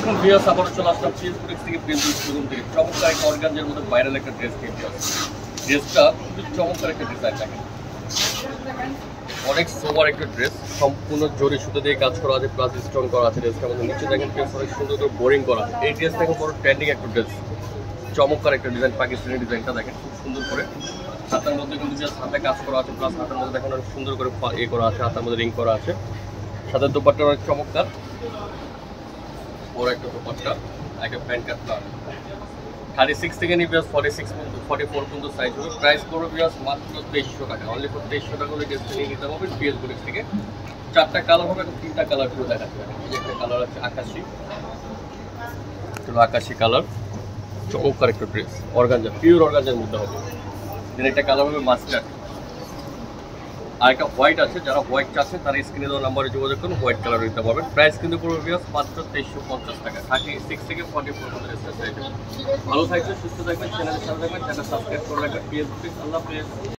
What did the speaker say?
আসসালামু আলাইকুম ভিউয়ার্স, আবারও চলে আসলাম ফেসবুক থেকে প্রিন্সেস শোরুম থেকে চমৎকার একটা অর্গানজার মধ্যে ভাইরাল একটা ড্রেস কিনতে আসছে। ড্রেসটা খুবই চমৎকার একটা ডিজাইন থাকে, অনেক সোবার একটা ড্রেস, সম্পূর্ণ জরি সুতো দিয়ে কাজ করা আছে, প্লাস স্টোন করা আছে। ড্রেসটা আমাদের নিচে দেখেন অনেক সুন্দর করে বোরিং করা আছে। এই ড্রেসটা এখন বড় ট্রেন্ডিং একটা ড্রেস, চমৎকার একটা ডিজাইন, পাকিস্তানি ডিজাইনটা দেখেন খুব সুন্দর করে। হাতের মধ্যে কিন্তু জাস্ট হাতে কাজ করা আছে, প্লাস হাতের মধ্যে দেখেন অনেক সুন্দর করে করা আছে, হাতের মধ্যে রিং করা আছে। সাথে দোপাট্টা অনেক চমৎকার, বড় একটা দোপাট্টা, একটা প্যান্ট কাট প্লাস 36 থেকে নিয়ে 46 পর্যন্ত 44 পর্যন্ত সাইজ হবে। প্রাইস পড়বে বিয়াস মাত্র 2300 টাকা, অনলি ফর 2300 টাকা হলে ড্রেসটা নিয়ে নিতে পারবেন ফেসবুক থেকে। 4টা কালার হবে, 3টা কালার পুরো দেখাচ্ছে। একটা কালার আছে আকাশি, আকাশি কালার, চমৎকার একটা ড্রেস, অর্গানজা, পিওর অর্গানজার মধ্যে হবে। দেন একটা কালার হবে মাস্টার্ড, আর একটা হোয়াইট আছে। যারা হোয়াইট চাচ্ছে তারা স্ক্রিনে দেওয়া নাম্বারে যোগাযোগ করুন, হোয়াইট কালার নিতে পারবেন। প্রাইস কিন্তু পড়বে বিয়াস মাত্র 2350 টাকা, 36 থেকে 44 পর্যন্ত সাইজ। ভালো থাকবেন, সুস্থ থাকবেন, চ্যানেলের সাথে থাকবেন, চ্যানেল সাবস্ক্রাইব করে রাখবেন। আল্লাহ হাফেজ।